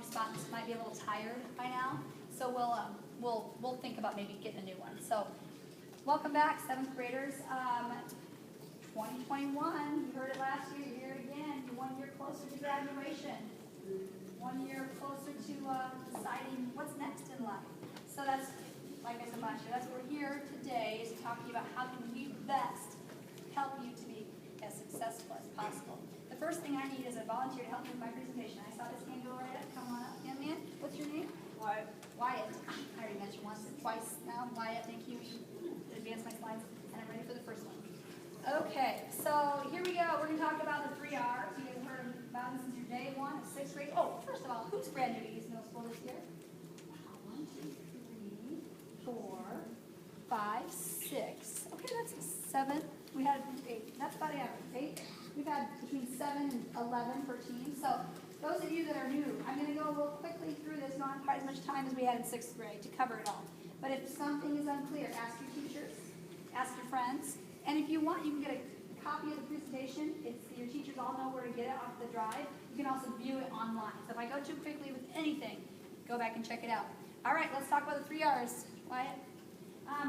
response might be a little tired by now, so we'll think about maybe getting a new one. So, welcome back, 7th graders. 2021, you heard it last year, you hear it again. You're 1 year closer to graduation. 1 year closer to deciding what's next in life. So that's, like I said last year, that's what we're here today, is to talk to you about how can we best help you to be as successful as possible. The first thing I need is a volunteer to help me with my presentation. I saw this hand go right up. Come on up, young man. What's your name? Wyatt. Wyatt. I already mentioned once and twice now. Wyatt, thank you. Advance my slides, and I'm ready for the first one. Okay, so here we go. We're going to talk about the 3 R's. You guys have heard about them since your day one of 6th grade. Oh, first of all, who's brand new to East Middle School this year? 1, 2, 3, 4, 5, 6. Okay, that's 7. We had 8. That's about average. 8. We've had between 7 and 11 per team. So those of you that are new, I'm going to go real quickly through this, not quite as much time as we had in 6th grade to cover it all. But if something is unclear, ask your teachers, ask your friends. And if you want, you can get a copy of the presentation. Your teachers all know where to get it off the drive. You can also view it online. So if I go too quickly with anything, go back and check it out. All right, let's talk about the 3 R's. Wyatt?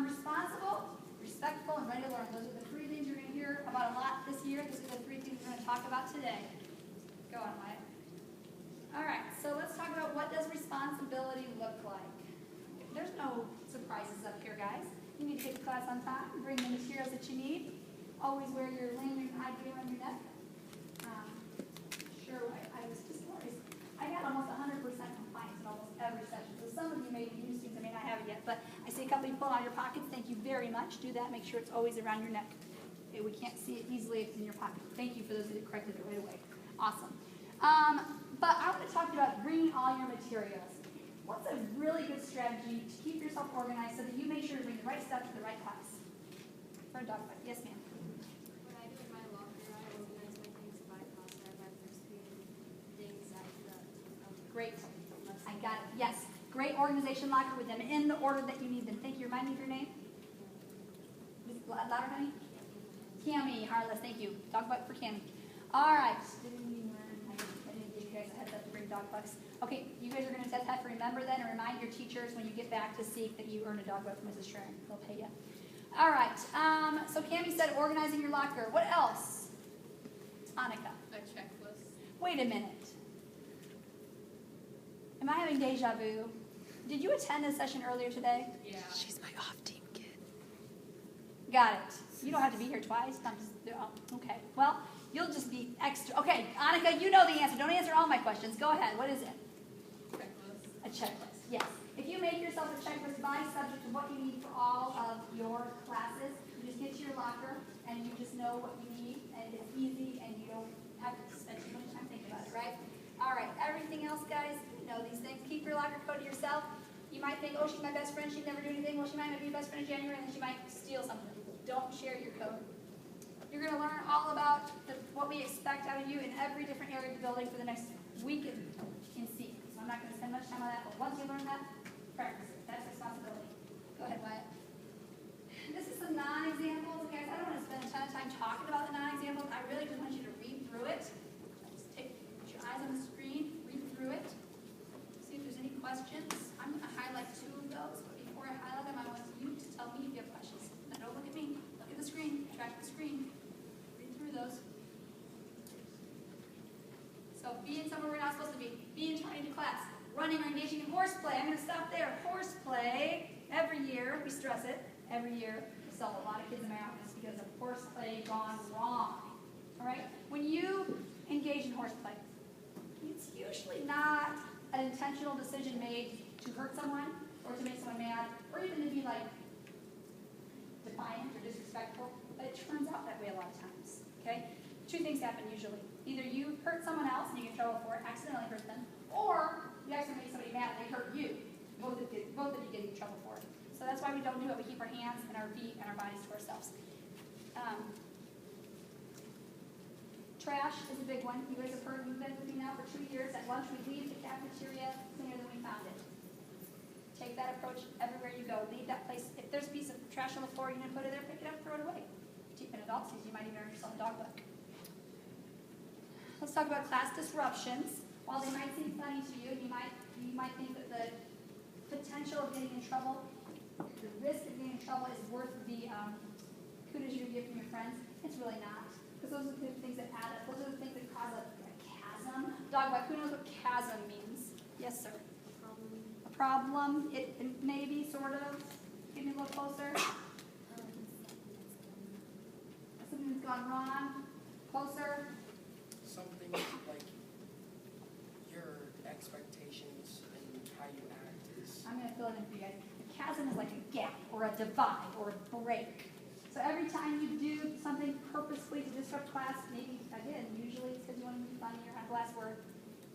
Responsible, respectful, and ready to learn. Those are the 3 things you're going to hear about a lot this year. These are the 3 things we're going to talk about today. Go on, Wyatt. All right, so let's talk about what does responsibility look like. There's no surprises up here, guys. You need to take the class on time, bring the materials that you need. Always wear your lanyard ID around your neck. Sure, I was just worried. I had almost 100% compliance in almost every session. So some of you may be new students, I may not have it yet, but I see a couple of you pull out your pockets. Thank you very much. Do that. Make sure it's always around your neck. Okay, we can't see it easily if it's in your pocket. Thank you for those that corrected it right away. Awesome. But I want to talk to you about bringing all your materials. What's a really good strategy to keep yourself organized so that you make sure to bring the right stuff to the right class? For a dog fight. Yes, ma'am. When I do in my locker, I organize my things by class. I have my first period things at the Great. I got it. Yes. Great organization locker with them in the order that you need them. Thank you. Remind me of your name. Louder, honey? Cammie Harless. Thank you. Dog butt for Cammie. All right. I didn't give you guys a heads up to bring dog bucks. Okay, you guys are going to have to remember then and remind your teachers when you get back to see that you earned a dog buck from Mrs. Schramm. They'll pay you. All right. So Cammie said organizing your locker. What else? Annika. a checklist. Wait a minute. Am I having deja vu? Did you attend this session earlier today? Yeah. She's my off-team kid. Got it. You don't have to be here twice. Okay. Well, you'll just be extra. Okay, Annika, you know the answer. Don't answer all my questions. Go ahead. What is it? Checklist. A checklist. Yes. If you make yourself a checklist by subject of what you need for all of your classes, you just get to your locker and you just know what you need, and it's easy, and you don't have to spend too much time thinking about it, right? All right. Everything else, guys, you know these things. Keep your locker code to yourself. You might think, oh, she's my best friend. She'd never do anything. Well, she might not be your best friend in January, and then she might steal something. Don't share your code. You're going to learn all about what we expect out of you in every different area of the building for the next week in C. So I'm not going to spend much time on that, but once you learn that, practice it. That's responsibility. Go ahead, Wyatt. This is some non-examples. Guys, I don't want to spend a ton of time talking about the non-examples. I really just want you to read through it. Just put your eyes on the screen, read through it, see if there's any questions. I'm going to highlight 2 of those, but before I highlight them, I want you to tell me if you have questions. Now, don't look at me. Look at the screen. Track the screen. Read through those. So being somewhere we're not supposed to be. Being turning to class. Running or engaging in horseplay. I'm going to stop there. Horseplay. Every year, we stress it. Every year, we sell a lot of kids in my office because of horseplay gone wrong. All right? When you engage in horseplay, it's usually not an intentional decision made to hurt someone or to make someone mad or even to be like defiant or disrespectful, but it turns out that way a lot of times. Okay? 2 things happen usually. Either you hurt someone else and you get in trouble for it, accidentally hurt them, or you accidentally make somebody mad and they hurt you. Both of you get in trouble for it. So that's why we don't do it. We keep our hands and our feet and our bodies to ourselves. Trash is a big one. You guys have heard, you've been with me now for 2 years. At lunch, we leave the cafeteria cleaner than we found it. Take that approach everywhere you go. Leave that place. If there's a piece of trash on the floor, you're going to put it there, pick it up, throw it away. An adult sees you might even earn yourself a dog buck. Let's talk about class disruptions. while they might seem funny to you, you might think that the potential of getting in trouble, the risk of getting in trouble is worth the kudos you give from your friends. It's really not. Because those are the things that add up. Those are the things that cause a chasm. Dogbuck, who knows what chasm means? Yes, sir. A problem. It maybe, sort of. Give me a little closer. Something that's gone wrong. Closer. Something like your expectations and how you act is. I'm going to fill it in for you guys. A chasm is like a gap or a divide or a break. So every time you do something purposefully to disrupt class, maybe, again, usually it's because you want to be funny or have less word,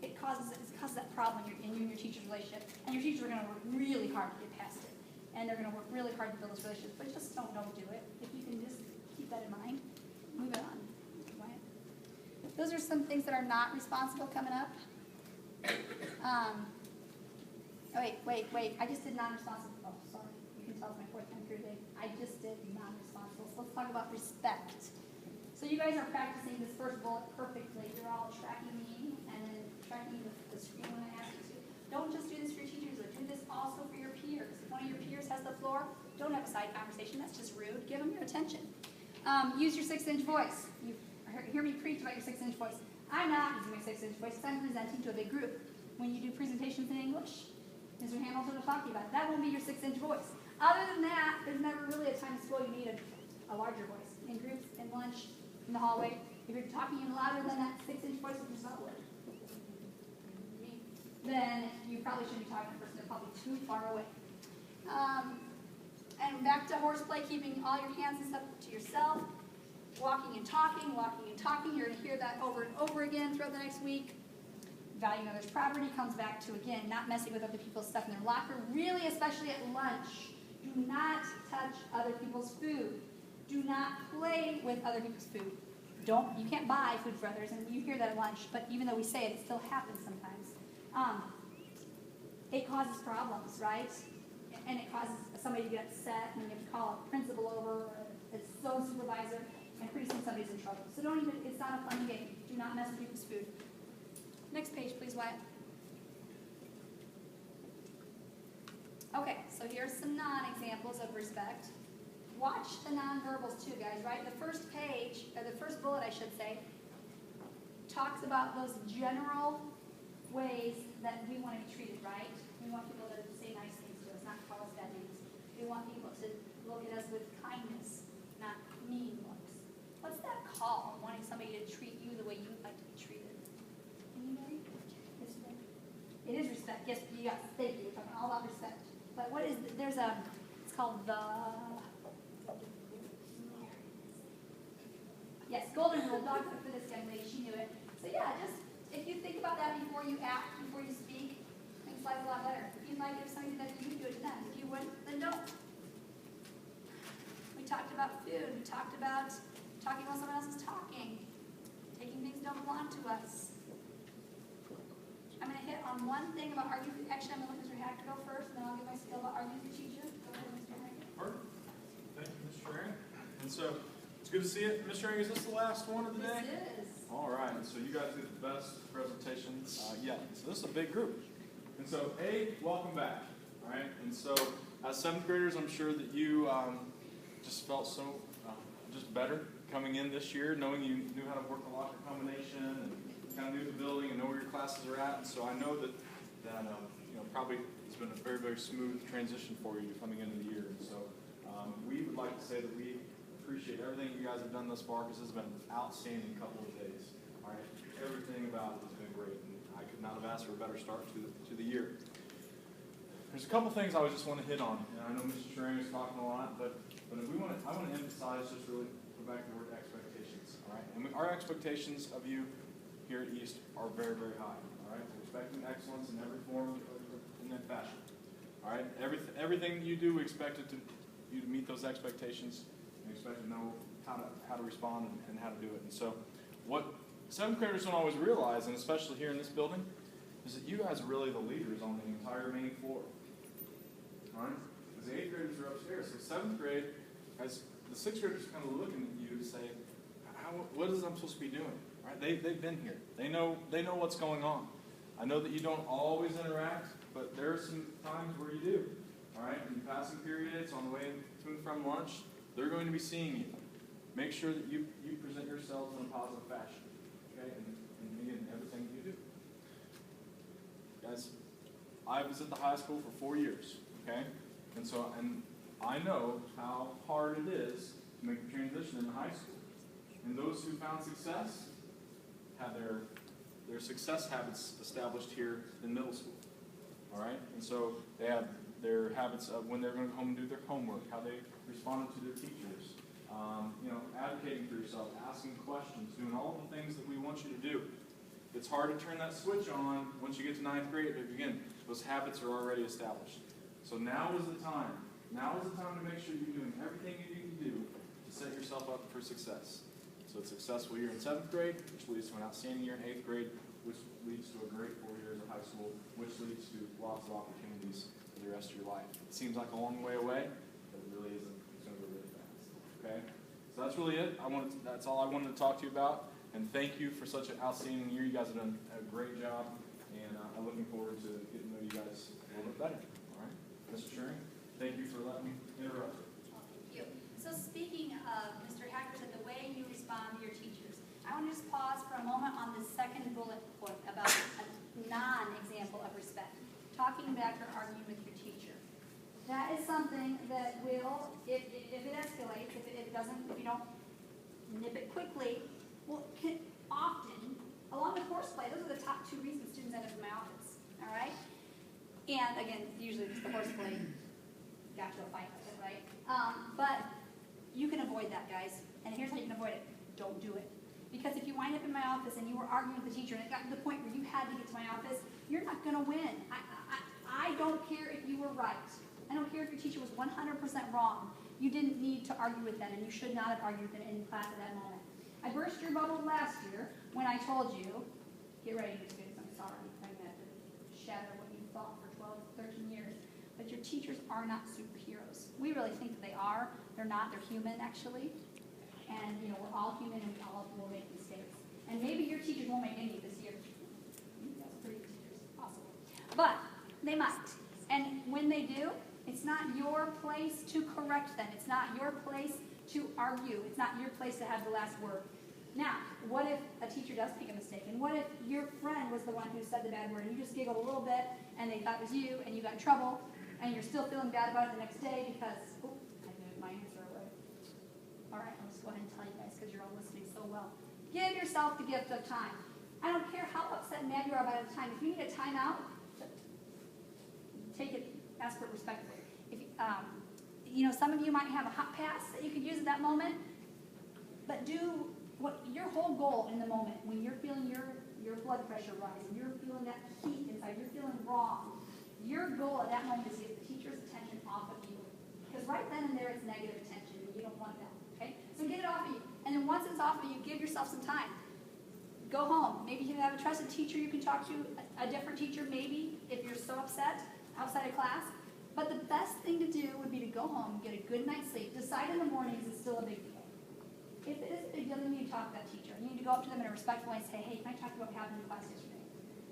it causes that problem in you and your teacher's relationship. And your teachers are going to work really hard to get past it. And they're going to work really hard to build those relationships. But just don't do it. If you can just keep that in mind, move it on. Right? Those are some things that are not responsible coming up. Wait. I just did non-responsible. Oh, sorry. You can tell it's my fourth time here today. I just did non-responsible. So let's talk about respect. So you guys are practicing this first bullet perfectly. You're all tracking me and then tracking the screen when I ask you to. Don't just do this for your teachers, but do this also for your peers. If one of your peers has the floor, don't have a side conversation. That's just rude. Give them your attention. Use your 6-inch voice. You hear me preach about your 6-inch voice. I'm not using my 6-inch voice because I'm presenting to a big group. When you do presentations in English, Mr. Hamilton will talk to you about it. That won't be your 6-inch voice. Other than that, there's never really a time in school you need a larger voice. In groups, in lunch, in the hallway. If you're talking in louder than that 6-inch voice, which is not word, then you probably shouldn't be talking to a person that's probably too far away. And back to horseplay, keeping all your hands and stuff to yourself. Walking and talking. You're going to hear that over and over again throughout the next week. Valuing others' property comes back to, again, not messing with other people's stuff in their locker. Really, especially at lunch. Do not touch other people's food. Do not play with other people's food. You can't buy food for others, and you hear that at lunch, but even though we say it, it still happens sometimes. It causes problems, right? And it causes somebody to get upset, and you have to call a principal over, or a zone supervisor, and pretty soon somebody's in trouble. So it's not a fun game. Do not mess with people's food. Next page, please, Wyatt. Okay, so here's some non-examples of respect. Watch the nonverbals too, guys, right? The first page, or the first bullet, I should say, talks about those general ways that we want to be treated, right? We want people to say nice things to us, not call us bad names. We want people to look at us with kindness, not mean looks. What's that called, wanting somebody to treat you the way you would like to be treated? Anybody? It is respect. Yes, thank you. We're talking all about respect. But what is, it's called yes, golden rule, dog food for this young lady, she knew it. So yeah, just, if you think about that before you act, before you speak, makes life a lot better. If you might give something that you do it to them. If you wouldn't, then don't. We talked about food. We talked about talking while someone else is talking. Taking things that don't belong to us. I'm going to hit on one thing about arguing. Actually, I'm going to let Mr. Hacker go first, and then I'll give my skill about arguing with your teacher. Go ahead, Mr. Hacker. Perfect. Thank you, Mr. Herring. And so, it's good to see it. Mr. Herring, is this the last one of the day? This is. All right, so you guys did the best presentation yet. So this is a big group. And so, welcome back. All right, and so as 7th graders, I'm sure that you just felt so just better coming in this year, knowing you knew how to work the locker combination and kind of knew the building and know where your classes are at. And so I know that probably it's been a very, very smooth transition for you coming into the year. And so we would like to say that we appreciate everything you guys have done thus far, because this has been an outstanding couple of days. All right, everything about it has been great, and I could not have asked for a better start to the year. There's a couple things I just want to hit on, and I know Mr. Schering is talking a lot, but I want to emphasize, just really go back to the word expectations. All right, and our expectations of you here at East are very, very high. All right, we're expecting excellence in every form in that fashion. All right, everything you do, we expect you to meet those expectations. We expect to know how to respond and how to do it. And so, what 7th graders don't always realize, and especially here in this building, is that you guys are really the leaders on the entire main floor. All right, because the 8th graders are upstairs. So 7th grade, as the 6th graders kind of looking at you to say, what is I'm supposed to be doing? Right? They've been here. They know what's going on. I know that you don't always interact, but there are some times where you do. All right, in passing periods, on the way to and from lunch, they're going to be seeing you. Make sure that you present yourselves in a positive fashion, okay, in everything you do. Guys, I was at the high school for 4 years, okay, and I know how hard it is to make the transition into high school. And those who found success have their success habits established here in middle school. All right? And so they have their habits of when they're going to go home and do their homework, how they responded to their teachers, advocating for yourself, asking questions, doing all the things that we want you to do. It's hard to turn that switch on once you get to 9th grade, but again, those habits are already established. So now is the time. Now is the time to make sure you're doing everything you can do to set yourself up for success. So a successful year in 7th grade, which leads to an outstanding year in 8th grade, which leads to a great 4 years of high school, which leads to lots of opportunities for the rest of your life. It seems like a long way away, but it really isn't. It's going to go really fast. Okay? So that's really it. That's all I wanted to talk to you about. And thank you for such an outstanding year. You guys have done a great job, and I'm looking forward to getting to know you guys a little bit better. All right? Mr. Shearing, thank you for letting me interrupt. Thank you. So speaking of, Mr. Hacker said the way you respond to your teachers. I want to just pause for a moment on the second bullet point about a non-example of respect. Talking back or arguing with your teacher. That is something that will, if it escalates, if you don't nip it quickly, can often, along with horseplay, those are the top 2 reasons students end up in my office. All right? And again, usually it's the horseplay got to a fight with it, right? But you can avoid that, guys. And here's how you can avoid it. Don't do it. Because if you wind up in my office and you were arguing with the teacher and it got to the point where you had to get to my office, you're not going to win. I don't care if you were right. I don't care if your teacher was 100% wrong. You didn't need to argue with them, and you should not have argued with them in class at that moment. I burst your bubble last year when I told you, get ready to do I'm sorry. I'm going to shatter what you thought for 12, 13 years. But your teachers are not superheroes. We really think that they are. They're not. They're human, actually. And, we're all human, and we all will make mistakes. And maybe your teachers won't make any this year. That's pretty good teachers. Possible. But they might. And when they do, it's not your place to correct them. It's not your place to argue. It's not your place to have the last word. Now, what if a teacher does make a mistake? And what if your friend was the one who said the bad word and you just giggled a little bit and they thought it was you and you got in trouble and you're still feeling bad about it the next day because, I moved my answer away. All right, I'll just go ahead and tell you guys because you're all listening so well. Give yourself the gift of time. I don't care how upset and mad you are about the time. If you need a timeout, take it, ask for it respectfully. If, some of you might have a hot pass that you could use at that moment, but do what your whole goal in the moment when you're feeling your blood pressure rise and you're feeling that heat inside, you're feeling wrong. Your goal at that moment is to get the teacher's attention off of you. Because right then and there it's negative attention and you don't want that. Okay? So get it off of you. And then once it's off of you, give yourself some time. Go home. Maybe you have a trusted teacher you can talk to, a different teacher maybe, if you're so upset outside of class. But the best thing to do would be to go home, get a good night's sleep. Decide in the morning is it still a big deal. If it is a big deal, then you need to talk to that teacher. You need to go up to them in a respectful way and say, hey, can I talk about what happened in class yesterday?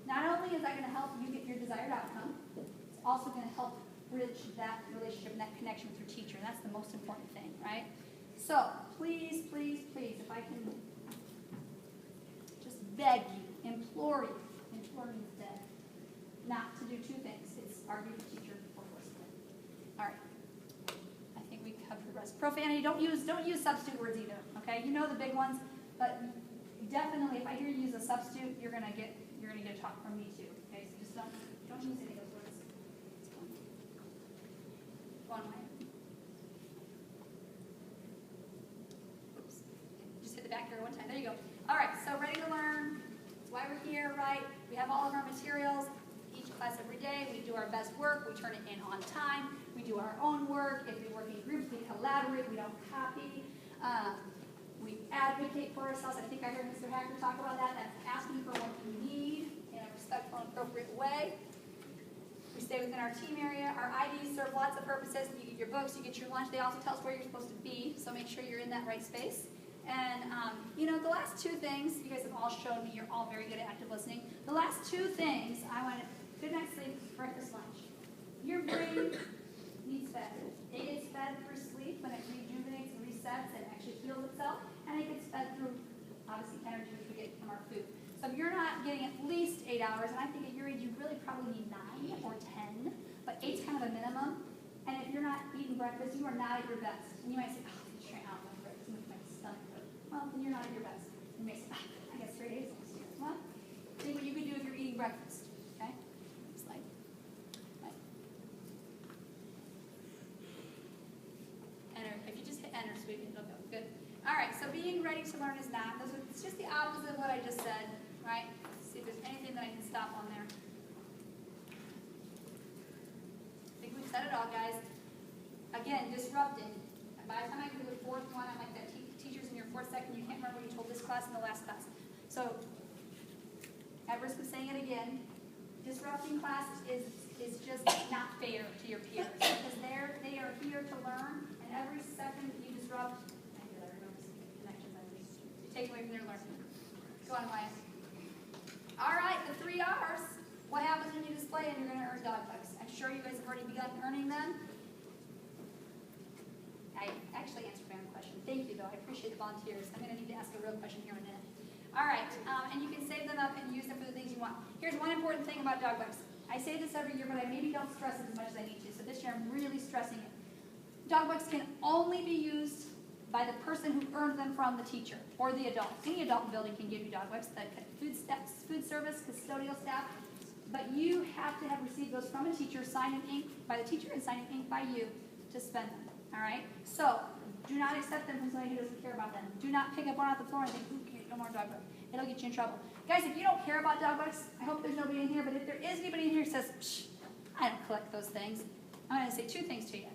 Not only is that going to help you get your desired outcome, it's also going to help bridge that relationship and that connection with your teacher. And that's the most important thing, right? So please, please, please, if I can just beg you, implore you instead, not to do 2 things. It's argue with the teacher or horseplay. All right. I think we covered the rest. Profanity, don't use substitute words either. Okay? You know the big ones, but definitely if I hear you use a substitute, you're gonna get a talk from me too. Okay? So just don't use any of those words. Go on, Maya. Oops. Just hit the back here one time. There you go. All right, so ready to learn. That's why we're here, right? We have all of our materials. Each class every day. We do our best work. We turn it in on time. We do our own work. If we work in groups, we collaborate. We don't copy. We advocate for ourselves. I think I heard Mr. Hacker talk about that. That's asking for what you need in a respectful and appropriate way. We stay within our team area. Our IDs serve lots of purposes. You get your books, you get your lunch. They also tell us where you're supposed to be, so make sure you're in that right space. And, the last 2 things, you guys have all shown me you're all very good at active listening. The last two things I want to, good night's sleep, breakfast, lunch. Your brain needs fed. It gets fed through sleep when it rejuvenates and resets and actually heals itself, and it gets fed through, obviously, energy which we get from our food. So if you're not getting at least 8 hours, and I think at your age you really probably need 9 or 10, but 8's kind of a minimum. And if you're not eating breakfast, you are not at your best. And you might say, oh, teacher, I don't want breakfast, it makes my stomach hurt. Well, then you're not at your best. You may say, I guess 3 days next year. Well, think what you could do if you're eating breakfast, okay? It's like. Enter. If you just hit enter, sweetie, it'll go. Good. All right, so being ready to learn is not. It's just the opposite of what I just said, right? Let's see if there's anything that I can stop on there. I think we've said it all, guys. Again, disrupting. And by the time I get to the fourth one, I'm like that teachers in your fourth second, you can't remember what you told this class in the last class. So, at risk of saying it again, disrupting classes is just not fair to your peers because they are here to learn, and every second that you disrupt, you take away from their learning. Go on, Wyatt. All right, the 3 R's. What happens when you display and you're going to earn dog bucks? I'm sure you guys have already begun earning them. I actually answered my own question. Thank you, though. I appreciate the volunteers. I'm going to need to ask a real question here in a minute. All right, and you can save them up and use them for the things you want. Here's one important thing about dog bucks. I say this every year, but I maybe don't stress it as much as I need to. So this year I'm really stressing it. Dog bucks can only be used by the person who earned them from the teacher or the adult. Any adult in the building can give you dog bucks, the food service, custodial staff, but you have to have received those from a teacher, signed in ink by the teacher and signed in ink by you to spend them. All right? So do not accept them from somebody who doesn't care about them. Do not pick up one off the floor and think, ooh, no more dog buck. It'll get you in trouble. Guys, if you don't care about dog bucks, I hope there's nobody in here, but if there is anybody in here who says, psh, I don't collect those things, I'm going to say 2 things to you.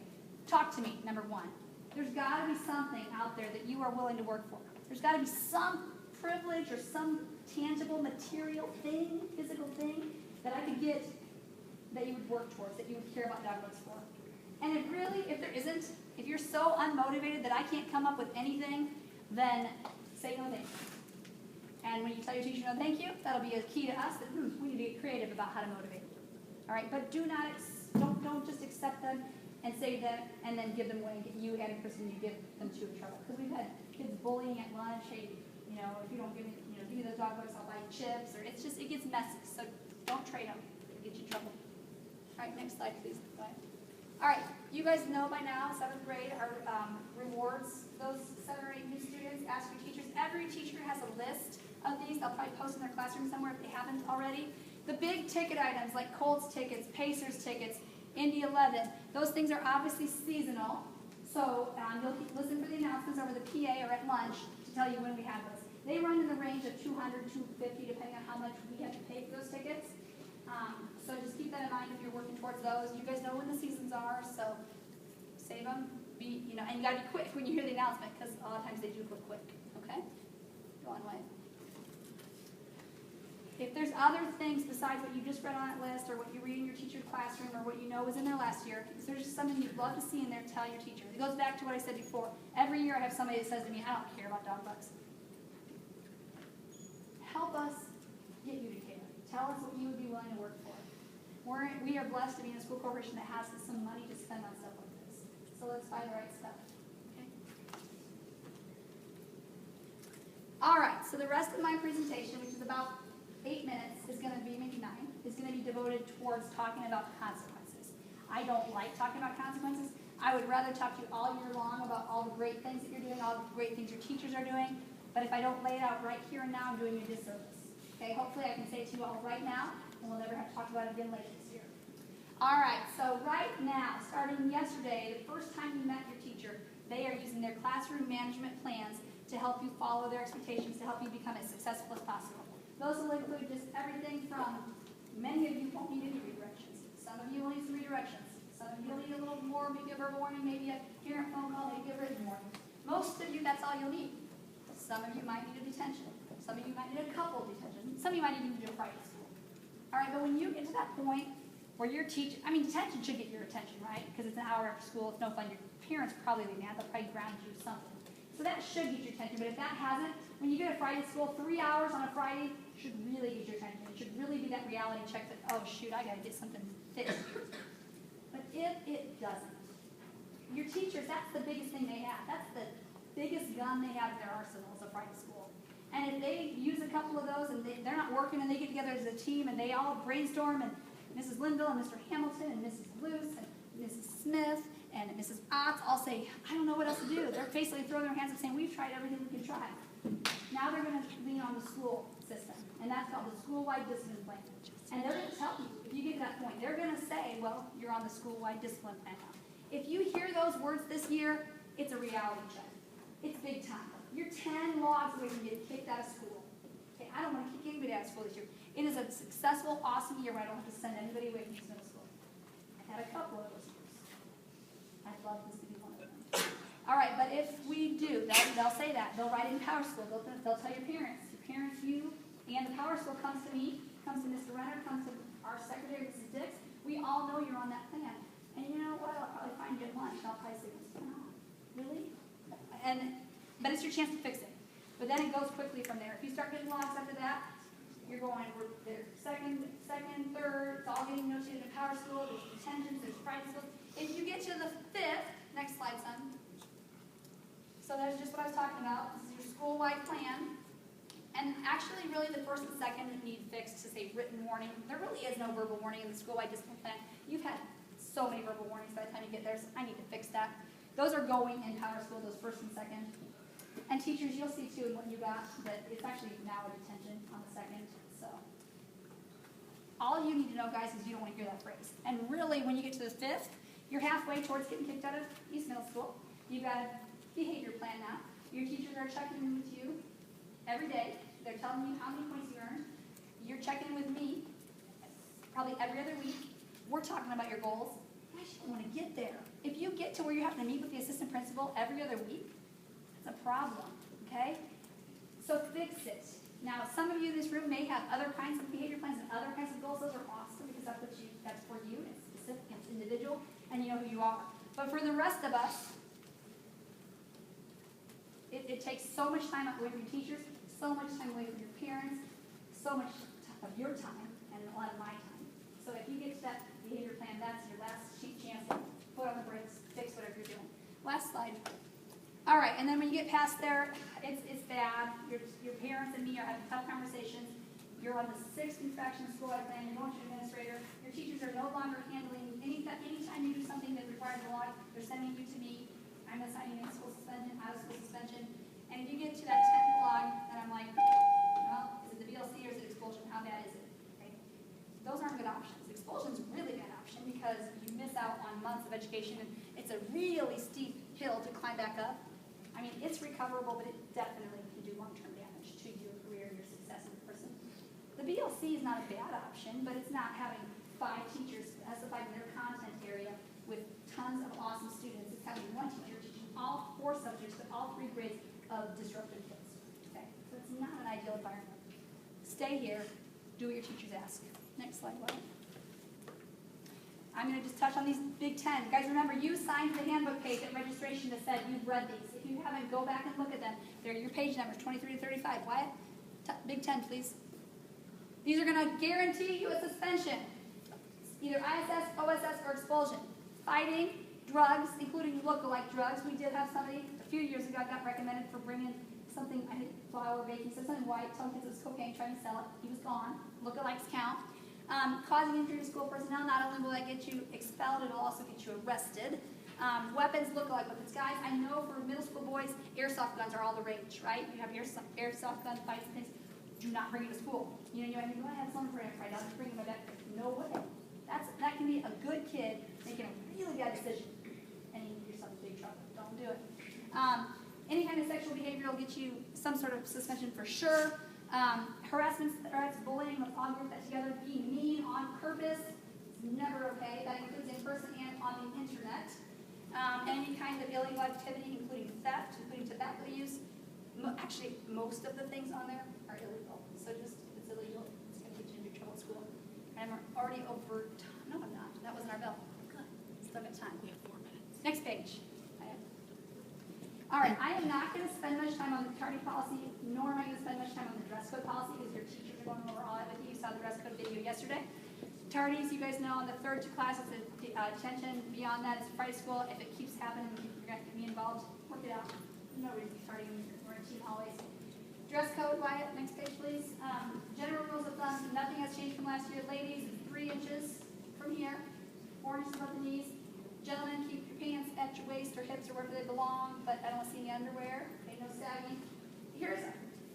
Talk to me, number 1. There's got to be something out there that you are willing to work for. There's got to be some privilege or some tangible material thing, physical thing, that I could get that you would work towards, that you would care about dog bucks for. And if there isn't, if you're so unmotivated that I can't come up with anything, then say no thank you. And when you tell your teacher no thank you, that'll be a key to us that we need to get creative about how to motivate you. All right, but don't just accept them and say that and then give them away and get you and the person you give them to in trouble. Because we've had kids bullying at lunch. Hey, if you don't give me those dog bucks, I'll buy you chips. Or it gets messy. So don't trade them. It'll get you in trouble. All right, next slide, please. Go ahead. All right, you guys know by now, 7th grade rewards those 7 or 8 new students. Ask your teachers. Every teacher has a list of these. They'll probably post in their classroom somewhere if they haven't already. The big ticket items like Colts tickets, Pacers tickets, Indy 11, those things are obviously seasonal. So you'll listen for the announcements over the PA or at lunch to tell you when we have those. They run in the range of $200, $250, depending on how much we have to pay for those tickets. So just keep that in mind if you're working towards those. You guys know when the seasons are, so save them. And you got to be quick when you hear the announcement because a lot of times they do go quick. Okay? Go on, Wayne. If there's other things besides what you just read on that list or what you read in your teacher's classroom or what you know was in there last year, if there's just something you'd love to see in there, tell your teacher. It goes back to what I said before. Every year I have somebody that says to me, I don't care about dog bucks. Help us get you to care. Tell us what you would be willing to work for. We are blessed to be in a school corporation that has some money to spend on stuff like this. So let's buy the right stuff. Okay? All right, so the rest of my presentation, which is about 8 minutes, is going to be, maybe 9, is going to be devoted towards talking about consequences. I don't like talking about consequences. I would rather talk to you all year long about all the great things that you're doing, all the great things your teachers are doing. But if I don't lay it out right here and now, I'm doing you a disservice. Okay, hopefully I can say it to you all right now, and we'll never have to talk about it again later this year. All right, so right now, starting yesterday, the first time you met your teacher, they are using their classroom management plans to help you follow their expectations, to help you become as successful as possible. Those will include just everything from, many of you won't need any redirections. Some of you will need some redirections. Some of you will need a little more, maybe a verbal warning, maybe a parent phone call, maybe a written warning. Most of you, that's all you'll need. Some of you might need a detention. Some of you might need a couple of detentions. Some of you might even need a private school. All right, but when you get to that point where your teacher, detention should get your attention, right? Because it's an hour after school, it's no fun. Your parents probably be mad. They'll probably ground you or something. So that should get your attention, but if that hasn't, when you go to Friday school, 3 hours on a Friday should really get your attention. It should really be that reality check that, oh shoot, I gotta get something fixed. But if it doesn't, your teachers, that's the biggest thing they have. That's the biggest gun they have in their arsenal is a Friday school. And if they use a couple of those and they're not working and they get together as a team and they all brainstorm, and Mrs. Linville and Mr. Hamilton and Mrs. Luce and Mrs. Smith and Mrs. Otts all say, I don't know what else to do. They're basically throwing their hands up saying, we've tried everything we can try. Now they're going to lean on the school system, and that's called the school-wide discipline plan. And they're going to tell you, if you get to that point, they're going to say, well, you're on the school-wide discipline plan now. If you hear those words this year, it's a reality check. It's big time. You're 10 logs away from getting kicked out of school. Okay, I don't want to kick anybody out of school this year. It is a successful, awesome year where I don't have to send anybody away from this middle school. I've had a couple of those years. I'd love this to be one of them. All right, but if we do, they'll say that. They'll write in Power School. They'll tell your parents. Your parents, you, and the Power School comes to me, comes to Mr. Renner, comes to our secretary, Mrs. Dix. We all know you're on that plan. And you know what? I'll probably find you at lunch. I'll probably say, what's going on? Really? But it's your chance to fix it. But then it goes quickly from there. If you start getting logs after that, you're going, we're there second, third, it's all getting notated in Power School, there's detentions, there's Friday school. If you get to the 5th, next slide, son. So that's just what I was talking about. This is your school-wide plan. And actually, really, the 1st and 2nd need fixed to say written warning. There really is no verbal warning in the school-wide discipline plan. You've had so many verbal warnings by the time you get there, so I need to fix that. Those are going in Power School, those 1st and 2nd. And teachers, you'll see too in what you got that it's actually now a detention on the 2nd. So all you need to know, guys, is you don't want to hear that phrase. And really, when you get to the 5th, you're halfway towards getting kicked out of East Middle School. You've got a behavior plan now. Your teachers are checking in with you every day. They're telling you how many points you earned. You're checking in with me probably every other week. We're talking about your goals. I just want to get there. If you get to where you're having to meet with the assistant principal every other week, it's a problem, okay? So fix it. Now, some of you in this room may have other kinds of behavior plans and other kinds of goals. Those are awesome because that's for you. It's specific, it's individual, and you know who you are. But for the rest of us, it takes so much time away from your teachers, so much time away from your parents, so much of your time, and a lot of my time. So if you get to that behavior plan, that's your last chance to put on the brakes, fix whatever you're doing. Last slide. All right, and then when you get past there, it's bad. Your parents and me are having tough conversations. You're on the 6th inspection school-wide plan. You're going to an administrator. Your teachers are no longer handling anytime you do something that requires a log, they're sending you to me. I'm assigning you school suspension, out of school suspension. And if you get to that 10th log, and I'm like, well, is it the BLC or is it expulsion? How bad is it? Okay. Those aren't good options. Expulsion's a really bad option because you miss out on months of education, and it's a really steep hill to climb back up. I mean, it's recoverable, but it definitely can do long-term damage to your career and your success as a person. The BLC is not a bad option, but it's not having 5 teachers specified in their content area with tons of awesome students. It's having 1 teacher teaching all 4 subjects, but all 3 grades of disruptive kids. Okay, so it's not an ideal environment. Stay here, do what your teachers ask. Next slide, Will. I'm going to just touch on these Big 10. Guys, remember, you signed the handbook page at registration that said you've read these. If you haven't, go back and look at them. They're your page numbers, 23 to 35. Wyatt, Big 10, please. These are going to guarantee you a suspension. Either ISS, OSS, or expulsion. Fighting, drugs, including look-alike drugs. We did have somebody a few years ago got recommended for bringing something, I think flour baking, said something white, telling kids it was cocaine, trying to sell it. He was gone. Look-alikes count. Causing injury to school personnel, not only will that get you expelled, it'll also get you arrested. Weapons, look-alike weapons. Guys, I know for middle school boys, airsoft guns are all the rage, right? You have airsoft gun fights and things. Do not bring it to school. You know, I mean, go ahead, someone for it, right? I'll just bring it in my backpack. No way. That can be a good kid making a really bad decision, and you get yourself in big trouble. Don't do it. Any kind of sexual behavior will get you some sort of suspension for sure. Harassment, threats, bullying, let's all group that together. Being mean on purpose is never okay. That includes in person and on the internet. Any kind of illegal activity, including theft, including tobacco use. Actually, most of the things on there are illegal. So just, if it's illegal, it's going to get you into trouble at school. And we're already over time. No, I'm not. That wasn't our bell. Good. Still got time. We have 4 minutes. Next page. All right, I am not going to spend much time on the tardy policy, nor am I going to spend much time on the dress code policy because your teachers are going over all that with you. You saw the dress code video yesterday. Tardies, you guys know, on the 3rd to class, it's a detention. Beyond that, it's Friday school. If it keeps happening, you're going to be involved. Work it out. No reason to be tardy when we're a team always. Dress code, Wyatt, next page, please. General rules of thumb, nothing has changed from last year. Ladies, 3 inches from here, 4 inches above the knees. Gentlemen, keep your pants at your waist or hips or wherever they belong, but I don't see any underwear. Okay, no sagging. Here's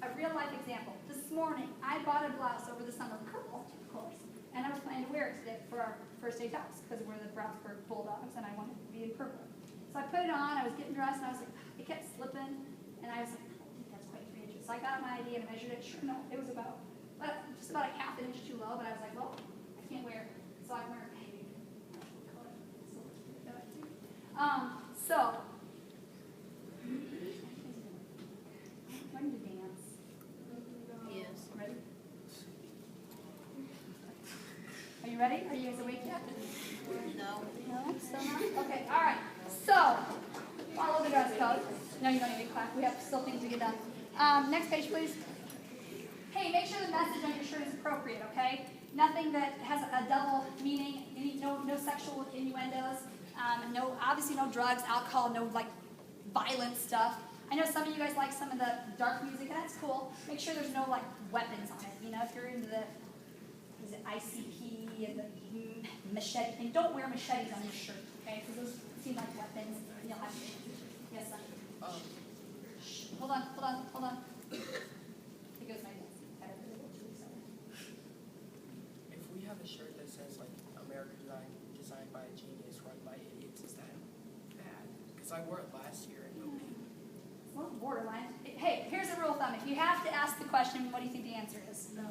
a real life example. This morning, I bought a blouse over the summer, purple, of course, and I was planning to wear it today for our first day talks because we're the Brownsburg Bulldogs and I wanted to be in purple. So I put it on, I was getting dressed, and I was like, it kept slipping, and I was like, I don't think that's quite 3 inches. So I got my ID and measured it. Sure, no, it was just about a half an inch too low, but I was like, well, I can't wear it. So I'm wearing so, learn to dance. Yes. Ready? Are you ready? Are you guys awake yet? No. No? Still not? Okay, all right. So, follow the dress code. No, you don't need to clap. We have still things to get done. Next page, please. Hey, make sure the message on your shirt is appropriate, okay? Nothing that has a double meaning, no sexual innuendos. Obviously no drugs, alcohol, no like violent stuff. I know some of you guys like some of the dark music, and that's cool. Make sure there's no like weapons on it. You know, if you're into the ICP and the machete thing, don't wear machetes on your shirt, okay? Because those seem like weapons. And you'll have to. Yes, son. Shh. Hold on. It goes my desk. If we have a shirt that says like America designed by a genius, run by idiots, is that bad? Because I wore it last year and nobody. Well, borderline. Hey, here's a rule of thumb. If you have to ask the question, what do you think the answer is? No.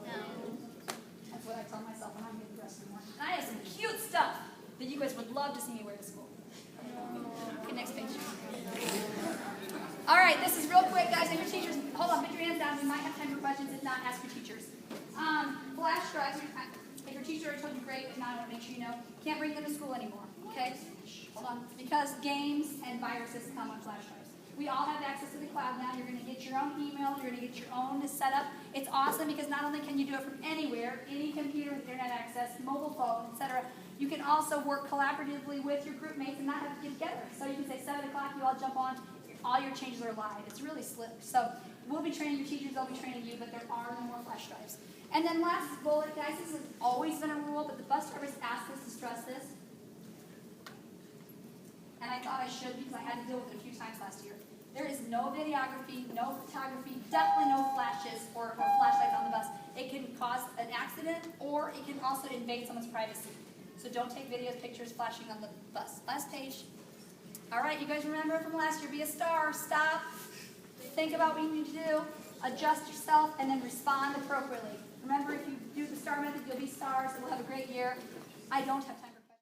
That's what I tell myself when I'm getting dressed in the morning. And I have some cute stuff that you guys would love to see me wear to school. Okay, next page. All right, this is real quick, guys. And your teachers, hold on, put your hands down. We might have time for questions. If not, ask your teachers. Flash drives. If your teacher already told you, great. If not, I want to make sure you know. Can't bring them to school anymore. Okay? Hold on. Because games and viruses come on flash drives. We all have access to the cloud now. You're going to get your own email. You're going to get your own setup. It's awesome because not only can you do it from anywhere, any computer with internet access, mobile phone, etc., you can also work collaboratively with your group mates and not have to get together. So you can say 7 o'clock, you all jump on. All your changes are live. It's really slick. So we'll be training your teachers. They'll be training you, but there are no more flash drives. And then last bullet, guys, this has always been a rule, but the bus drivers asked us to stress this. And I thought I should because I had to deal with it a few times last year. There is no videography, no photography, definitely no flashes or flashlights on the bus. It can cause an accident or it can also invade someone's privacy. So don't take videos, pictures flashing on the bus. Last page. All right, you guys remember from last year, be a star, stop, think about what you need to do, adjust yourself, and then respond appropriately. Remember, if you do the STAR method, you'll be stars, and we'll have a great year. I don't have time.